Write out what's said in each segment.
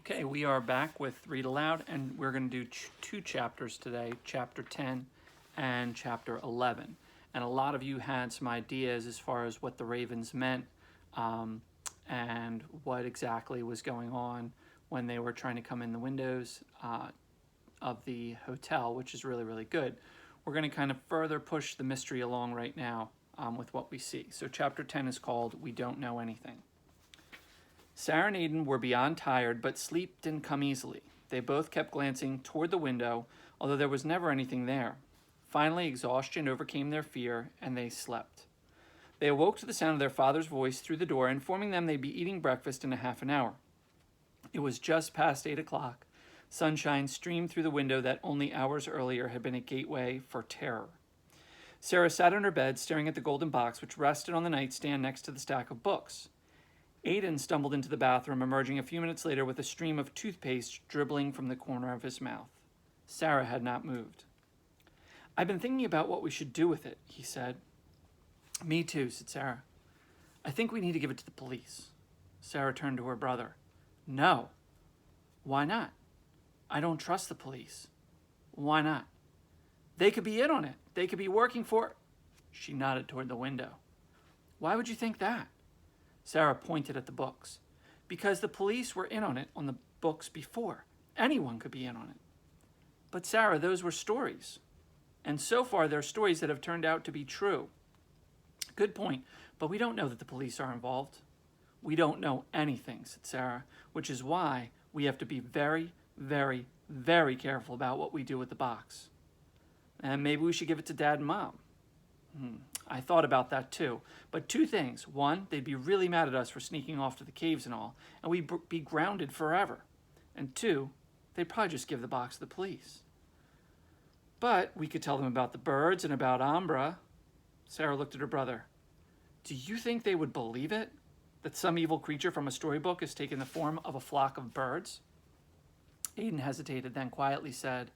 Okay, we are back with Read Aloud, and we're going to do two chapters today, Chapter 10 and Chapter 11. And a lot of you had some ideas as far as what the ravens meant and what exactly was going on when they were trying to come in the windows of the hotel, which is really, really good. We're going to kind of further push the mystery along right now with what we see. So Chapter 10 is called We Don't Know Anything. Sarah and Aidan were beyond tired, but sleep didn't come easily. They both kept glancing toward the window, although there was never anything there. Finally, exhaustion overcame their fear, and they slept. They awoke to the sound of their father's voice through the door, informing them they'd be eating breakfast in a half an hour. It was just past 8 o'clock. Sunshine streamed through the window that only hours earlier had been a gateway for terror. Sarah sat on her bed, staring at the golden box which rested on the nightstand next to the stack of books. Aidan stumbled into the bathroom, emerging a few minutes later with a stream of toothpaste dribbling from the corner of his mouth. Sarah had not moved. "I've been thinking about what we should do with it," he said. "Me too," said Sarah. "I think we need to give it to the police." Sarah turned to her brother. "No." "Why not?" "I don't trust the police." "Why not?" "They could be in on it. They could be working for..." She nodded toward the window. "Why would you think that?" Sarah pointed at the books. "Because the police were in on it on the books before. Anyone could be in on it." "But Sarah, those were stories. And so far, they're stories that have turned out to be true." "Good point, but we don't know that the police are involved." "We don't know anything," said Sarah, "which is why we have to be very, very, very careful about what we do with the box." "And maybe we should give it to Dad and Mom." "I thought about that too, but two things. One, they'd be really mad at us for sneaking off to the caves and all, and we'd be grounded forever. And two, they'd probably just give the box to the police." "But we could tell them about the birds and about Umbra." Sarah looked at her brother. "Do you think they would believe it? That some evil creature from a storybook has taken the form of a flock of birds?" Aidan hesitated, then quietly said,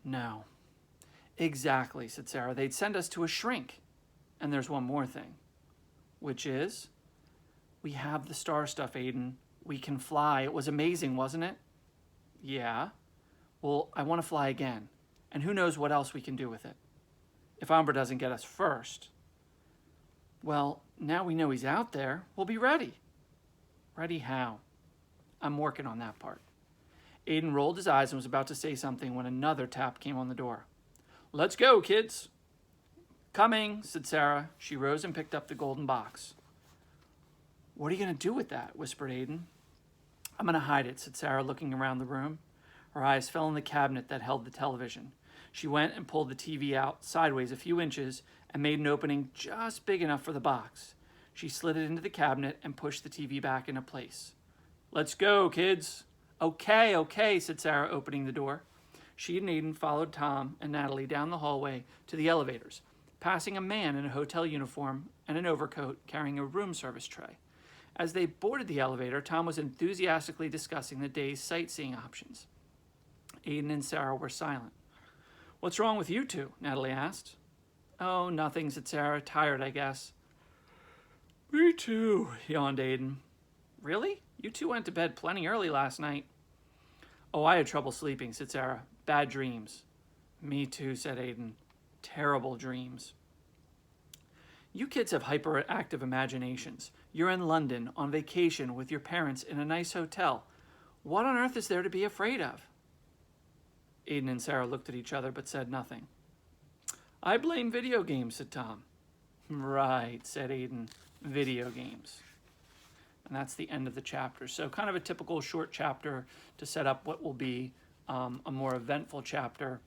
"No." "Exactly," said Sarah. "They'd send us to a shrink. And there's one more thing." "Which is?" "We have the star stuff, Aidan. We can fly. It was amazing, wasn't it?" "Yeah." "Well, I want to fly again. And who knows what else we can do with it. If Umbra doesn't get us first." "Well, now we know he's out there, we'll be ready." "Ready how?" "I'm working on that part." Aidan rolled his eyes and was about to say something when another tap came on the door. "Let's go, kids." "Coming," said Sarah. She rose and picked up the golden box. "What are you going to do with that?" whispered Aidan. "I'm going to hide it," said Sarah, looking around the room. Her eyes fell on the cabinet that held the television. She went and pulled the TV out sideways a few inches and made an opening just big enough for the box. She slid it into the cabinet and pushed the TV back into place. "Let's go, kids." Okay, said Sarah, opening the door. She and Aidan followed Tom and Natalie down the hallway to the elevators, passing a man in a hotel uniform and an overcoat carrying a room service tray. As they boarded the elevator, Tom was enthusiastically discussing the day's sightseeing options. Aidan and Sarah were silent. "What's wrong with you two?" Natalie asked. "Oh, nothing," said Sarah. "Tired, I guess." "Me too," yawned Aidan. "Really? You two went to bed plenty early last night." "Oh, I had trouble sleeping," said Sarah. "Bad dreams." "Me too," said Aidan. "Terrible dreams." "You kids have hyperactive imaginations. You're in London on vacation with your parents in a nice hotel. What on earth is there to be afraid of?" Aidan and Sarah looked at each other but said nothing. "I blame video games," said Tom. "Right," said Aidan. "Video games." And that's the end of the chapter. So kind of a typical short chapter to set up what will be a more eventful chapter,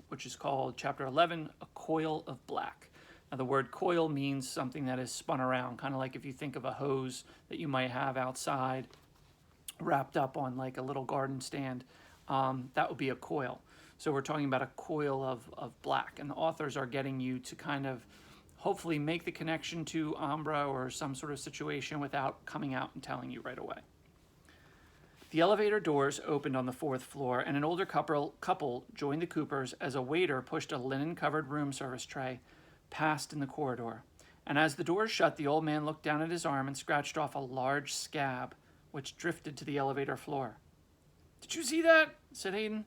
which is called Chapter 11, A Coil of Black. Now, the word coil means something that is spun around, kind of like if you think of a hose that you might have outside wrapped up on like a little garden stand. That would be a coil. So we're talking about a coil of black. And the authors are getting you to kind of hopefully make the connection to Umbra or some sort of situation without coming out and telling you right away. The elevator doors opened on the 4th floor, and an older couple joined the Coopers as a waiter pushed a linen-covered room service tray past in the corridor. And as the doors shut, the old man looked down at his arm and scratched off a large scab which drifted to the elevator floor. "Did you see that?" said Aidan.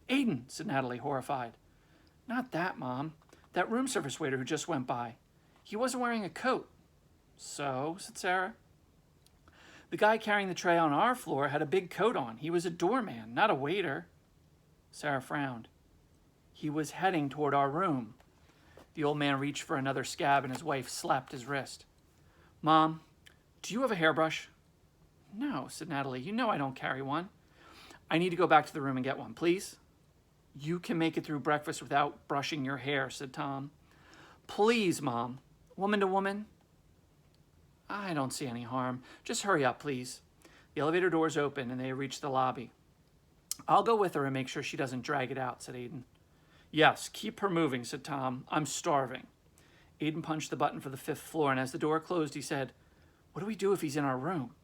"Aidan," said Natalie, horrified. "Not that, Mom. That room service waiter who just went by. He wasn't wearing a coat." "So?" said Sarah. "The guy carrying the tray on our floor had a big coat on. He was a doorman, not a waiter." Sarah frowned. "He was heading toward our room." The old man reached for another scab and his wife slapped his wrist. "Mom, do you have a hairbrush?" "No," said Natalie. "You know I don't carry one." "I need to go back to the room and get one, please." "You can make it through breakfast without brushing your hair," said Tom. "Please, Mom. Woman to woman?" "I don't see any harm. Just hurry up, please." The elevator doors opened and they reached the lobby. "I'll go with her and make sure she doesn't drag it out," said Aidan. "Yes, keep her moving," said Tom. "I'm starving." Aidan punched the button for the 5th floor, and as the door closed, he said, "What do we do if he's in our room?"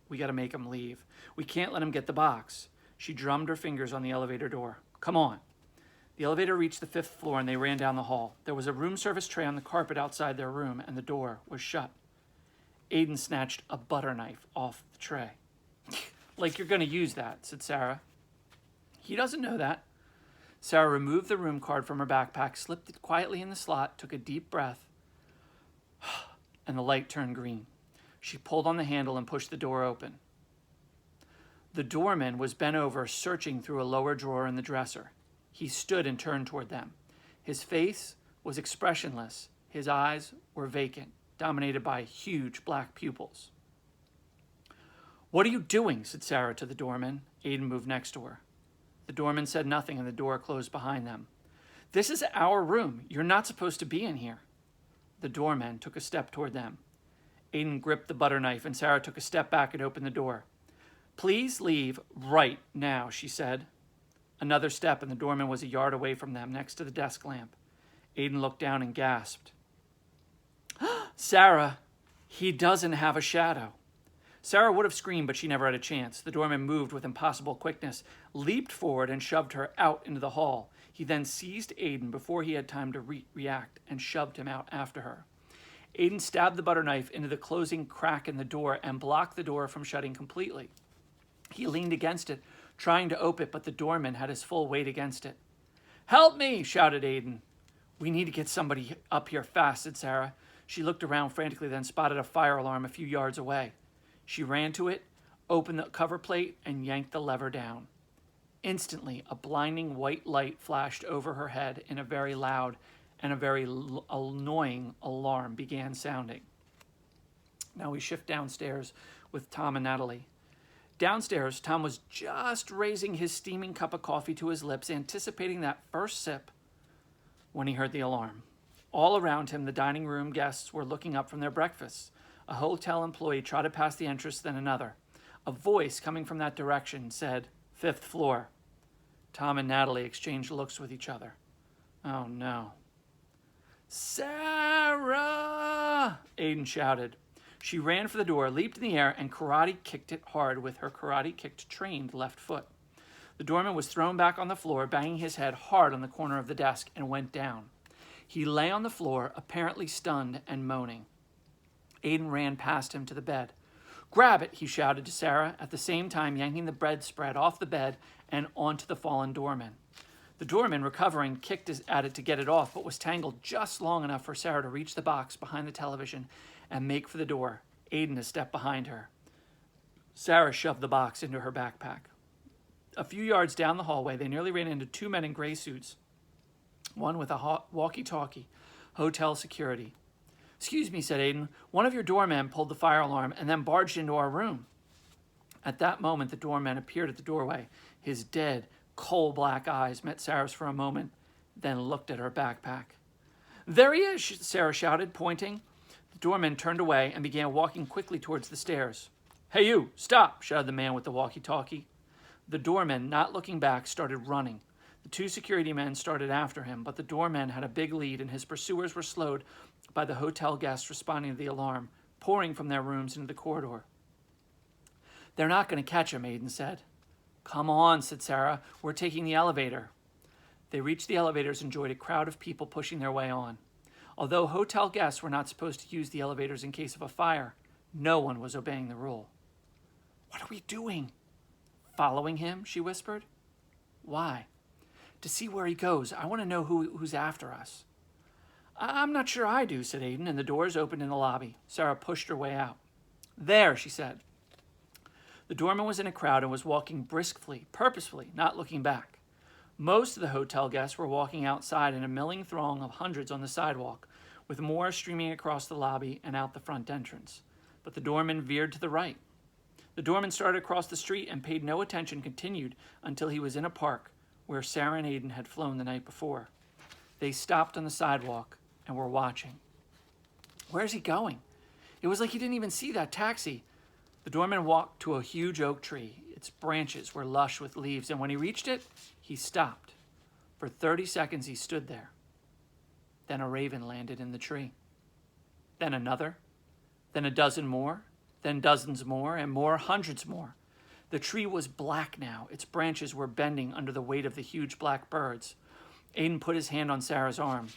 "We got to make him leave. We can't let him get the box." She drummed her fingers on the elevator door. "Come on." The elevator reached the 5th floor and they ran down the hall. There was a room service tray on the carpet outside their room and the door was shut. Aidan snatched a butter knife off the tray. "Like you're going to use that," said Sarah. "He doesn't know that." Sarah removed the room card from her backpack, slipped it quietly in the slot, took a deep breath, and the light turned green. She pulled on the handle and pushed the door open. The doorman was bent over, searching through a lower drawer in the dresser. He stood and turned toward them. His face was expressionless. His eyes were vacant, dominated by huge black pupils. "What are you doing?" said Sarah to the doorman. Aidan moved next to her. The doorman said nothing and the door closed behind them. "This is our room. You're not supposed to be in here." The doorman took a step toward them. Aidan gripped the butter knife and Sarah took a step back and opened the door. "Please leave right now," she said. Another step and the doorman was a yard away from them, next to the desk lamp. Aidan looked down and gasped. "Sarah, he doesn't have a shadow." Sarah would have screamed, but she never had a chance. The doorman moved with impossible quickness, leaped forward and shoved her out into the hall. He then seized Aidan before he had time to react and shoved him out after her. Aidan stabbed the butter knife into the closing crack in the door and blocked the door from shutting completely. He leaned against it, trying to open it, but the doorman had his full weight against it. "Help me!" shouted Aidan. "We need to get somebody up here fast," said Sarah. She looked around frantically, then spotted a fire alarm a few yards away. She ran to it, opened the cover plate, and yanked the lever down. Instantly, a blinding white light flashed over her head in a very loud and a very annoying alarm began sounding. Now we shift downstairs with Tom and Natalie. Downstairs, Tom was just raising his steaming cup of coffee to his lips, anticipating that first sip, when he heard the alarm. All around him, the dining room guests were looking up from their breakfasts. A hotel employee trotted past the entrance, then another. A voice coming from that direction said, "5th floor." Tom and Natalie exchanged looks with each other. Oh no. "Sarah!" Aidan shouted. She ran for the door, leaped in the air, and karate kicked it hard with her karate-kicked trained left foot. The doorman was thrown back on the floor, banging his head hard on the corner of the desk, and went down. He lay on the floor, apparently stunned and moaning. Aidan ran past him to the bed. "Grab it," he shouted to Sarah, at the same time yanking the bedspread off the bed and onto the fallen doorman. The doorman, recovering, kicked at it to get it off, but was tangled just long enough for Sarah to reach the box behind the television and make for the door, Aidan a step behind her. Sarah shoved the box into her backpack. A few yards down the hallway, they nearly ran into 2 men in gray suits, one with a walkie-talkie, hotel security. "Excuse me," said Aidan. "One of your doormen pulled the fire alarm and then barged into our room." At that moment, the doorman appeared at the doorway. His dead, coal-black eyes met Sarah's for a moment, then looked at her backpack. "There he is," Sarah shouted, pointing. The doorman turned away and began walking quickly towards the stairs. "Hey you, stop," shouted the man with the walkie-talkie. The doorman, not looking back, started running. The 2 security men started after him, but the doorman had a big lead and his pursuers were slowed by the hotel guests responding to the alarm, pouring from their rooms into the corridor. "They're not going to catch him," Aidan said. "Come on," said Sarah. "We're taking the elevator." They reached the elevators and enjoyed a crowd of people pushing their way on. Although hotel guests were not supposed to use the elevators in case of a fire, no one was obeying the rule. What are we doing? Following him, she whispered. Why? To see where he goes. I want to know who's after us. I'm not sure I do, said Aidan, and the doors opened in the lobby. Sarah pushed her way out. There, she said. The doorman was in a crowd and was walking briskly, purposefully, not looking back. Most of the hotel guests were walking outside in a milling throng of hundreds on the sidewalk, with more streaming across the lobby and out the front entrance. But the doorman veered to the right. The doorman started across the street and paid no attention, continued until he was in a park where Sarah and Aidan had flown the night before. They stopped on the sidewalk and were watching. Where's he going? It was like he didn't even see that taxi. The doorman walked to a huge oak tree. Its branches were lush with leaves, and when he reached it, he stopped. For 30 seconds he stood there. Then a raven landed in the tree. Then another. Then a dozen more. Then dozens more, and more, hundreds more. The tree was black now. Its branches were bending under the weight of the huge black birds. Aidan put his hand on Sarah's arm.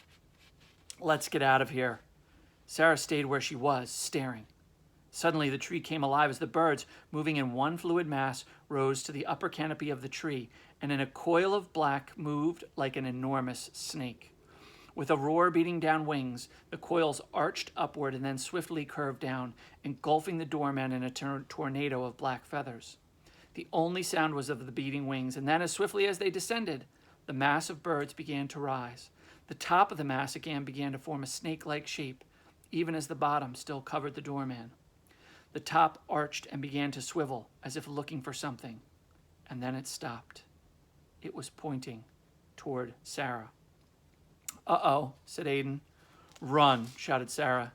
Let's get out of here. Sarah stayed where she was, staring. Suddenly, the tree came alive as the birds, moving in one fluid mass, rose to the upper canopy of the tree, and in a coil of black moved like an enormous snake. With a roar beating down wings, the coils arched upward and then swiftly curved down, engulfing the doorman in a tornado of black feathers. The only sound was of the beating wings, and then as swiftly as they descended, the mass of birds began to rise. The top of the mass again began to form a snake-like shape, even as the bottom still covered the doorman. The top arched and began to swivel, as if looking for something, and then it stopped. It was pointing toward Sarah. Uh-oh, said Aidan. Run, shouted Sarah.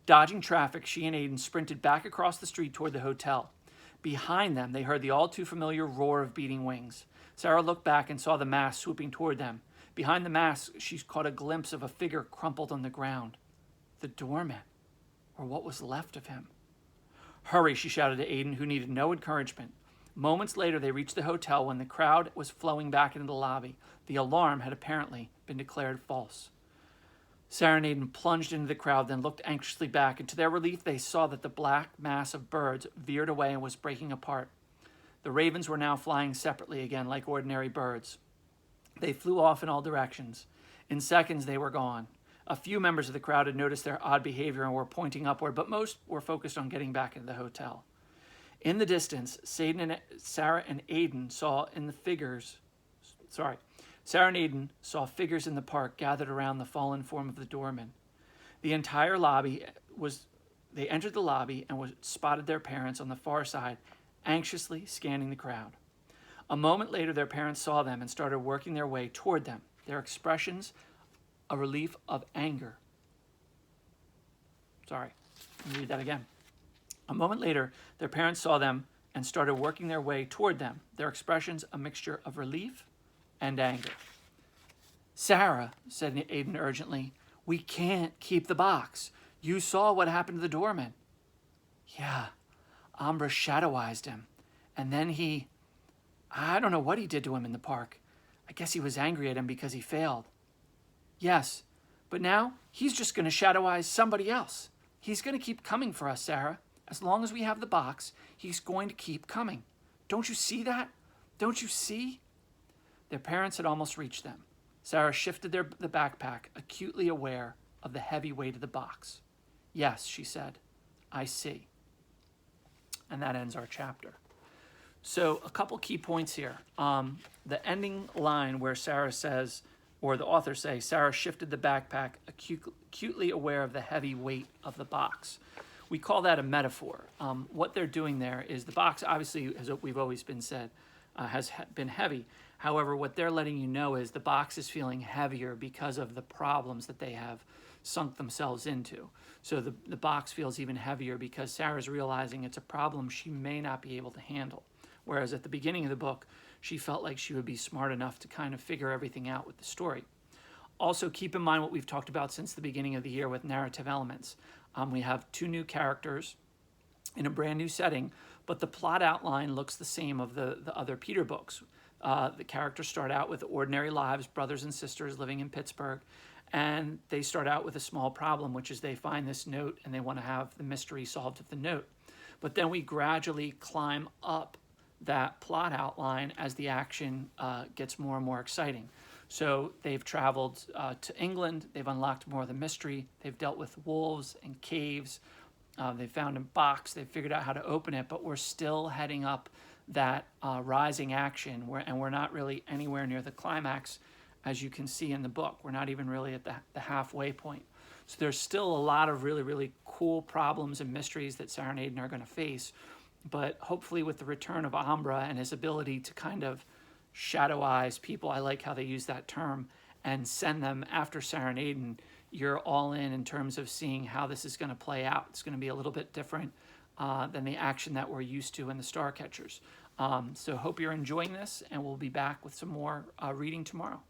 Dodging traffic, she and Aidan sprinted back across the street toward the hotel. Behind them, they heard the all-too-familiar roar of beating wings. Sarah looked back and saw the mass swooping toward them. Behind the mass, she caught a glimpse of a figure crumpled on the ground. The doorman, or what was left of him. Hurry, she shouted to Aidan, who needed no encouragement. Moments later, they reached the hotel when the crowd was flowing back into the lobby. The alarm had apparently been declared false. Sarah and Aidan plunged into the crowd, then looked anxiously back, and to their relief, they saw that the black mass of birds veered away and was breaking apart. The ravens were now flying separately again, like ordinary birds. They flew off in all directions. In seconds, they were gone. A few members of the crowd had noticed their odd behavior and were pointing upward, but most were focused on getting back into the hotel. In the distance, Sarah and Aidan saw figures in the park gathered around the fallen form of the doorman. They entered the lobby and spotted their parents on the far side, anxiously scanning the crowd. A moment later, their parents saw them and started working their way toward them, their expressions a relief of anger. Let me read that again. A moment later, their parents saw them and started working their way toward them, their expressions a mixture of relief and anger. Sarah, said Aidan urgently, we can't keep the box. You saw what happened to the doorman. Yeah, Ambra shadowized him. And then I don't know what he did to him in the park. I guess he was angry at him because he failed. Yes, but now he's just going to shadowize somebody else. He's going to keep coming for us, Sarah. As long as we have the box, he's going to keep coming. Don't you see that? Don't you see? Their parents had almost reached them. Sarah shifted the backpack, acutely aware of the heavy weight of the box. Yes, she said, I see. And that ends our chapter. So a couple key points here. The ending line where Sarah says, or the author says, Sarah shifted the backpack, acutely aware of the heavy weight of the box. We call that a metaphor. What they're doing there is the box, obviously, as we've always been said, has been heavy. However, what they're letting you know is the box is feeling heavier because of the problems that they have sunk themselves into. So the box feels even heavier because Sarah's realizing it's a problem she may not be able to handle. Whereas at the beginning of the book, she felt like she would be smart enough to kind of figure everything out with the story. Also, keep in mind what we've talked about since the beginning of the year with narrative elements. We have 2 new characters in a brand new setting, but the plot outline looks the same of the other Peter books. The characters start out with ordinary lives, brothers and sisters living in Pittsburgh, and they start out with a small problem, which is they find this note and they want to have the mystery solved of the note. But then we gradually climb up that plot outline as the action gets more and more exciting. So they've traveled to England, they've unlocked more of the mystery, they've dealt with wolves and caves, they found a box, they figured out how to open it, but we're still heading up that rising action, and we're not really anywhere near the climax, as you can see in the book. We're not even really at the halfway point. So there's still a lot of really, really cool problems and mysteries that Sarah and Aidan are going to face, but hopefully with the return of Ambra and his ability to kind of shadowize people, I like how they use that term, and send them after Sarah and Aidan, you're all in terms of seeing how this is going to play out. It's going to be a little bit different than the action that we're used to in the Starcatchers. So hope you're enjoying this, and we'll be back with some more reading tomorrow.